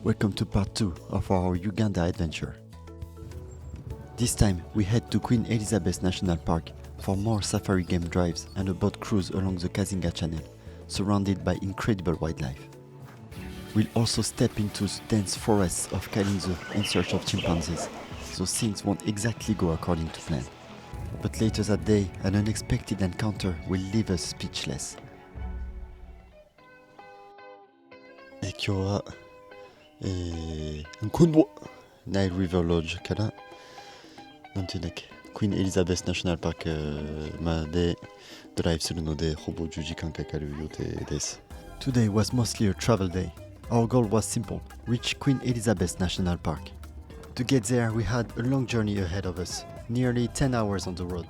Welcome to part 2 of our Uganda adventure. This time we head to Queen Elizabeth National Park for more safari game drives and a boat cruise along the Kazinga Channel, surrounded by incredible wildlife. We'll also step into the dense forests of Kalinzu in search of chimpanzees, so things won't exactly go according to plan. But later that day, an unexpected encounter will leave us speechless. 今日は今度ナイルリバーロッジからなんていうんだっけクイーンエリザベスナショナルパークまでドライブするのでほぼ10時間かかる予定です。Today was mostly a travel day. Our goal was simple: reach Queen Elizabeth National Park. To get there, we had a long journey ahead of us, nearly 10 hours on the road.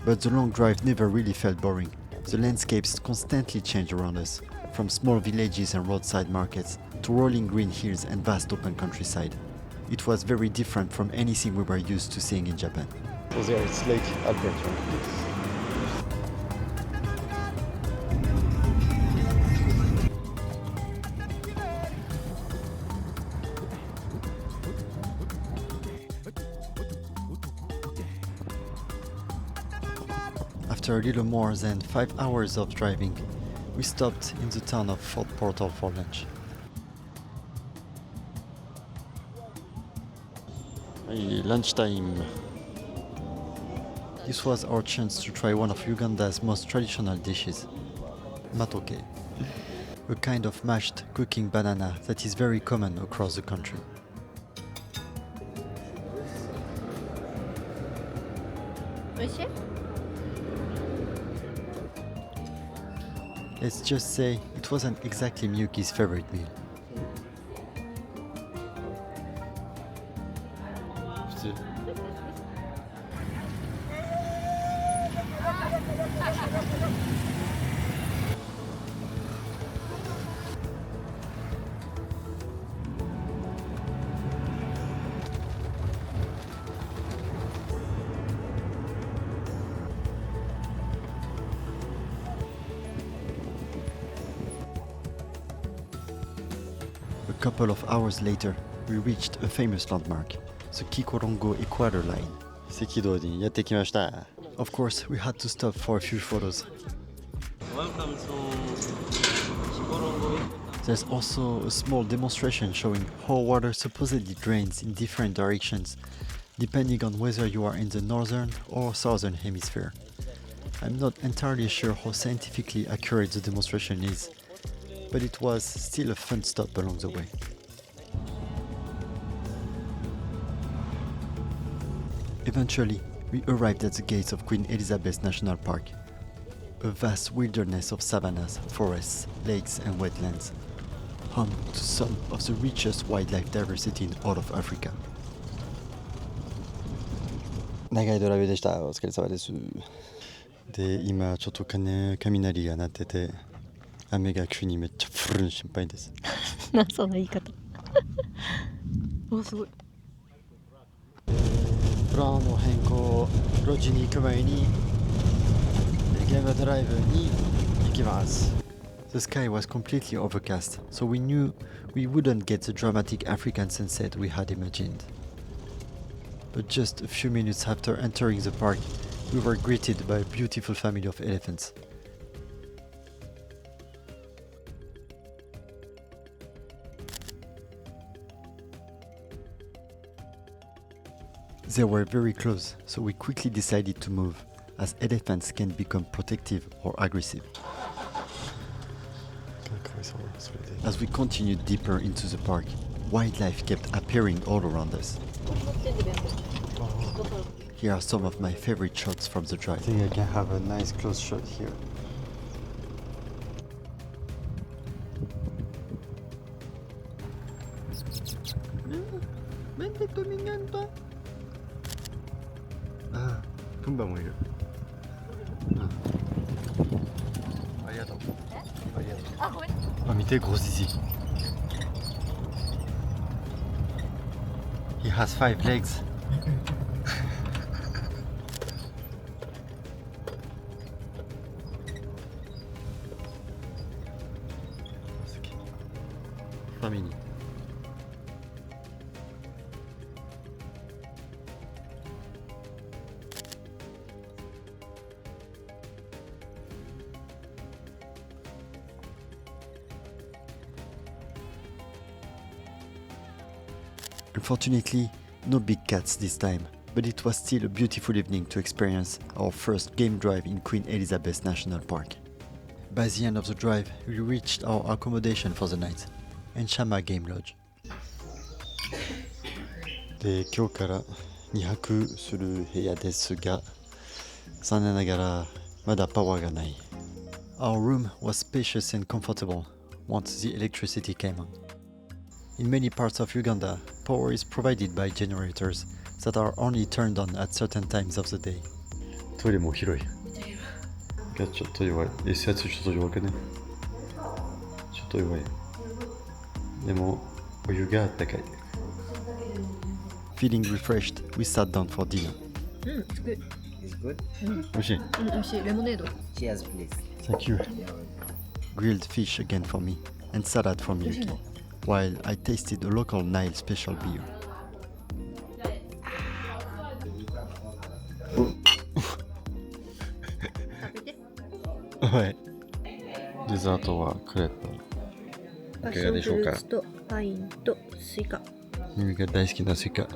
But the long drive never really felt boring. The landscapes constantly changed around us, from small villages and roadside markets to rolling green hills and vast open countryside. It was very different from anything we were used to seeing in Japan. So there it's Lake Albert, right? After a little more than 5 hours of driving, we stopped in the town of Fort Portal for lunch. Lunchtime. This was our chance to try one of Uganda's most traditional dishes, matoke, a kind of mashed cooking banana that is very common across the country. Let's just say it wasn't exactly Miyuki's favorite meal. A couple of hours later, we reached a famous landmark, the Kikorongo Equator line. Of course, we had to stop for a few photos. Welcome to Kikorongo. There's also a small demonstration showing how water supposedly drains in different directions, depending on whether you are in the northern or southern hemisphere. I'm not entirely sure how scientifically accurate the demonstration is, but it was still a fun stop along the way. Eventually, we arrived at the gates of Queen Elizabeth National Park, a vast wilderness of savannas, forests, lakes and wetlands, home to some of the richest wildlife diversity in all of Africa. 長いドライブでした。お疲れ様です。で、今ちょっと雷が鳴ってて、雨が急にめっちゃ降るの心配です。な、その言い方。お、すごい。プランの変更、ロッジに行く前に現場ドライブに行きます。The sky was completely overcast, so we knew we wouldn't get the dramatic African sunset we had imagined. But just a few minutes after entering the park, we were greeted by a beautiful family of elephants. They were very close, so we quickly decided to move, as elephants can become protective or aggressive. As we continued deeper into the park, wildlife kept appearing all around us. Here are some of my favorite shots from the drive. I think I can have a nice close shot here. Ah, Pumbaもいる。ありがとう。ありがとう。あ、見て、ゴージジ。He has 5 legs. family. Unfortunately, no big cats this time, but it was still a beautiful evening to experience our first game drive in Queen Elizabeth National Park. By the end of the drive, we reached our accommodation for the night, Enshama Game Lodge. で、今日から2泊する部屋ですが、残念ながらまだパワーがない。Our room was spacious and comfortable once the electricity came on. In many parts of Uganda, power is provided by generators that are only turned on at certain times of the day. トイレも広い。がちょっと弱い。Sやつちょっと弱くね。ちょっと弱い。でもお湯があったかい。Feeling refreshed, we sat down for dinner. It's good. It's good. 美味しい。美味しい。レモネード。 Cheers, please. Thank you. Grilled fish again for me and salad for Miyuki, while I tasted a local Nile special beer. 食べて。はい。デザートはクレープ。パッいかがでしょうか。ションフルーツとパインとスイカ。ミが大好きなスイカ。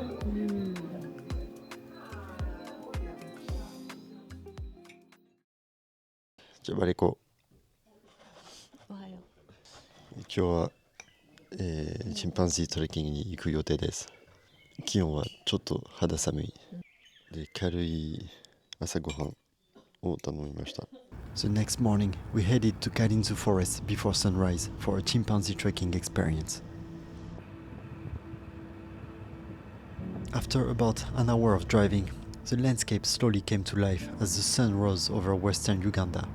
じゃあバリコ。おはよ今日は、チンパンジートレッキングに行く予定です。気温はちょっと肌寒い。で、軽い朝ごはんを頼みました。The next morning, we headed to Kalinzu Forest before sunrise for a chimpanzee trekking experience. After about an hour of driving, the landscape slowly came to life as the sun rose over western Uganda.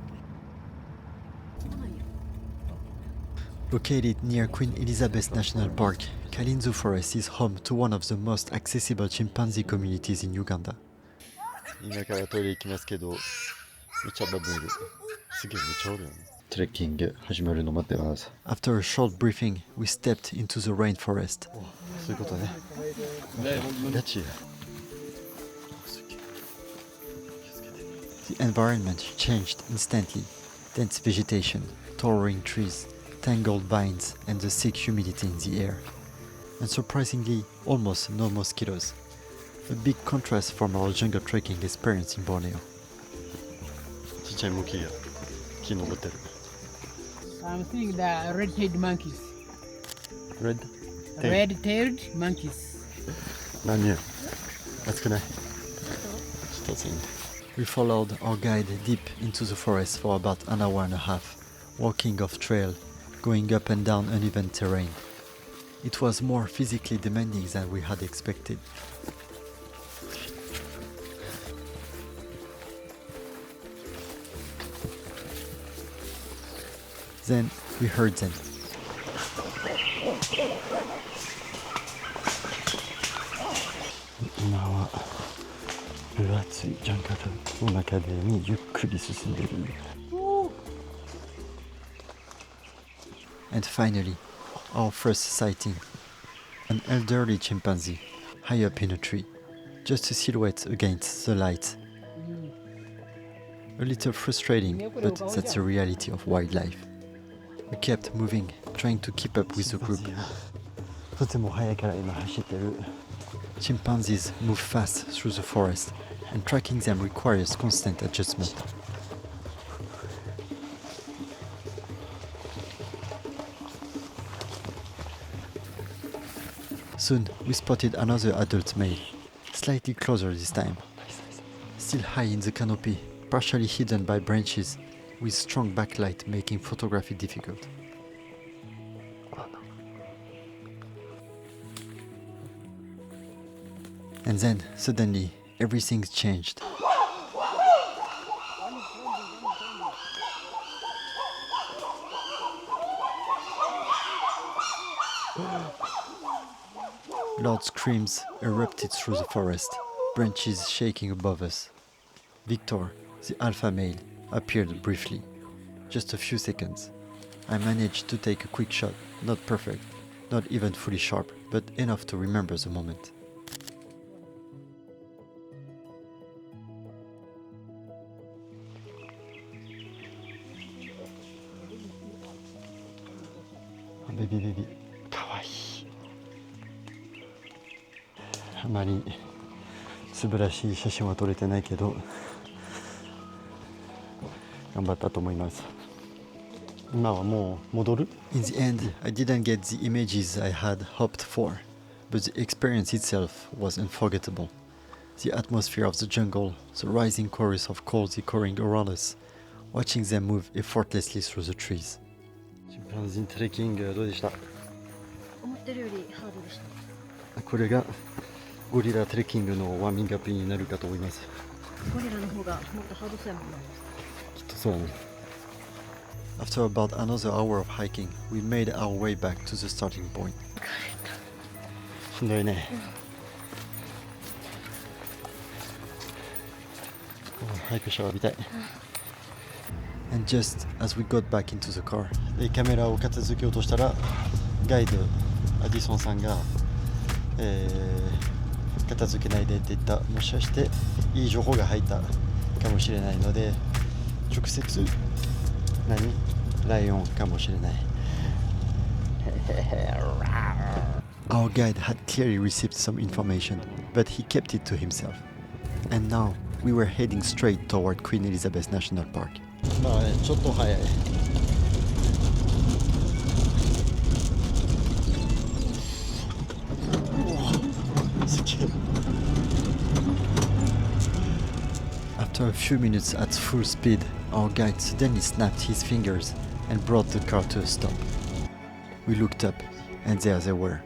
Located near Queen Elizabeth National Park, Kalinzu Forest is home to one of the most accessible chimpanzee communities in Uganda. 今からトイレ行きますけど、めっちゃバブル。すげえめっちゃおるよね。トレッキング始まるの待ってます。After a short briefing, we stepped into the rainforest. そういうことね。ガチや。The environment changed instantly. Dense vegetation, towering trees, tangled vines, and the thick humidity in the air. And surprisingly, almost no mosquitoes. A big contrast from our jungle trekking experience in Borneo. ちっちゃいモキが木登ってる。I'm seeing the red-tailed monkeys. Red? Red-tailed monkeys. 何や暑くないちょっと暑いね。We followed our guide deep into the forest for about an hour and a half, walking off trail, going up and down uneven terrain. It was more physically demanding than we had expected. Then we heard them. 今は分厚いジャングルの中でにゆっくり進んでる。And finally, our first sighting. An elderly chimpanzee, high up in a tree, just a silhouette against the light. A little frustrating, but that's the reality of wildlife. We kept moving, trying to keep up with the group. とても速いから今走ってる。Chimpanzees move fast through the forest, and tracking them requires constant adjustment. Soon, we spotted another adult male, slightly closer this time. Still high in the canopy, partially hidden by branches, with strong backlight making photography difficult. And then, suddenly, everything's changed. Loud screams erupted through the forest, branches shaking above us. Victor, the alpha male, appeared briefly. Just a few seconds. I managed to take a quick shot, not perfect, Not even fully sharp, but enough to remember the moment. Baby, baby. かわいい。あまり素晴らしい写真は撮れてないけど、頑張ったと思います。今はもう戻る? In the end, I didn't get the images I had hoped for, but the experience itself was unforgettable. The atmosphere of the jungle, the rising chorus of calls echoing around us, watching them move effortlessly through the trees. Chimpanzee trekking どうでした? 思ってるよりハードでした。これがゴリラトレッキングのワーミングアップになるかと思います。ゴリラの方がもっとハードそうやもんね。きっとそうね。After about another hour of hiking, we made our way back to the starting point. しんどいね。早くシャワー浴びたい。And just as we got back into the car, でカメラを片付けようとしたら、ガイドアディソンさんが、片付けないでって言った。もしかしていい情報が入ったかもしれないので、直接ライオンかもしれない。Our guide had clearly received some information, but he kept it to himself. And now we were heading straight toward Queen Elizabeth National Park. まあちょっと早い。After a few minutes at full speed, our guide suddenly snapped his fingers and brought the car to a stop. We looked up, and there they were.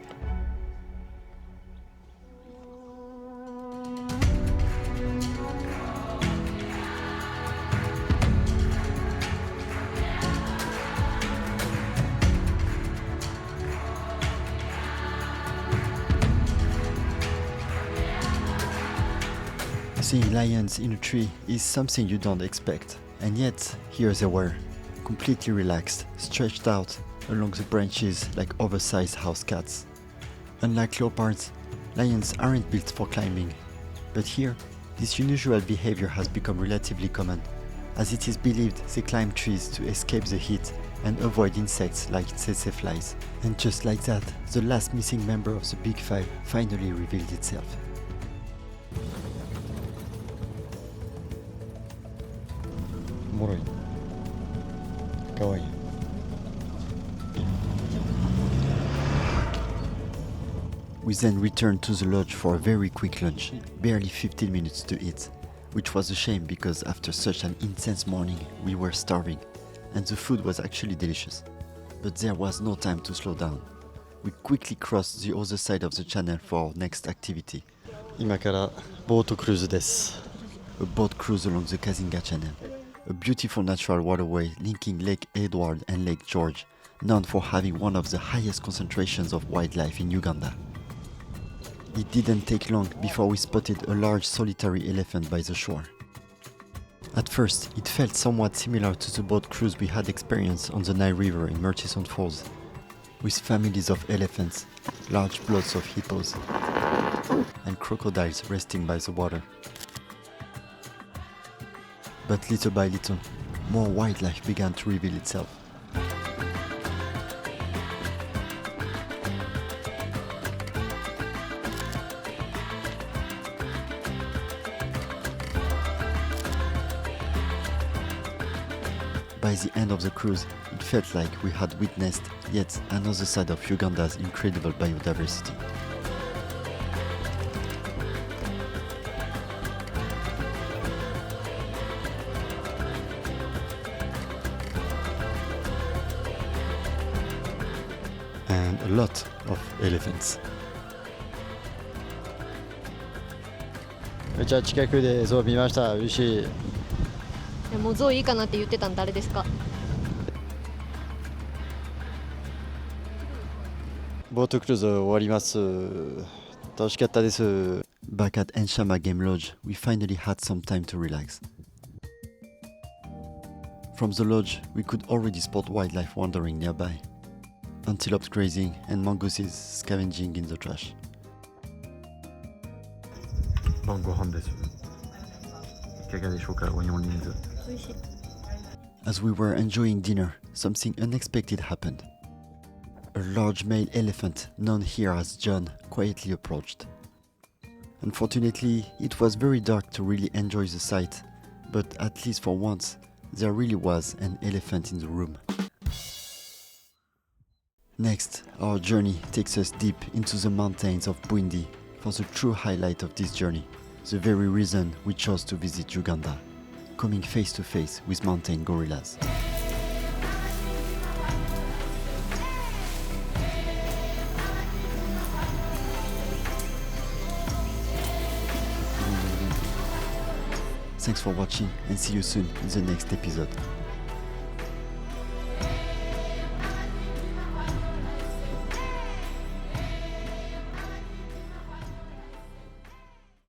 Seeing lions in a tree is something you don't expect, and yet here they were, completely relaxed, stretched out along the branches like oversized house cats. Unlike leopards, lions aren't built for climbing, but here, this unusual behavior has become relatively common, as it is believed they climb trees to escape the heat and avoid insects like tsetse flies. And just like that, the last missing member of the Big Five finally revealed itself. We then returned to the lodge for a very quick lunch, barely 15 minutes to eat, which was a shame because after such an intense morning we were starving, and the food was actually delicious. But there was no time to slow down. We quickly crossed the other side of the channel for our next activity. 今からボートクルーズです。A boat cruise along the Kazinga Channel, a beautiful natural waterway linking Lake Edward and Lake George, known for having one of the highest concentrations of wildlife in Uganda. It didn't take long before we spotted a large solitary elephant by the shore. At first, it felt somewhat similar to the boat cruise we had experienced on the Nile River in Murchison Falls, with families of elephants, large flocks of hippos, and crocodiles resting by the water. But little by little, more wildlife began to reveal itself. By the end of the cruise, it felt like we had witnessed yet another side of Uganda's incredible biodiversity. And a lot of elephants. めっちゃ近くでそう見ました。嬉しい。もうゾウいいかなって言ってたん誰ですか？ボートクルーズ終わります。楽しかったです。Back at Enshama Game Lodge, we finally had some time to relax. From the lodge, we could already spot wildlife wandering nearby. antelopes grazing and mongooses scavenging in the trash. 晩ご飯です。いかがでしょうか、お4人ず。美味しい。 As we were enjoying dinner, something unexpected happened. A large male elephant, known here as John, quietly approached. Unfortunately, it was very dark to really enjoy the sight, but at least for once, there really was an elephant in the room. Next, our journey takes us deep into the mountains of Bwindi for the true highlight of this journey, the very reason we chose to visit Uganda, coming face to face with mountain gorillas. Thanks for watching and see you soon in the next episode.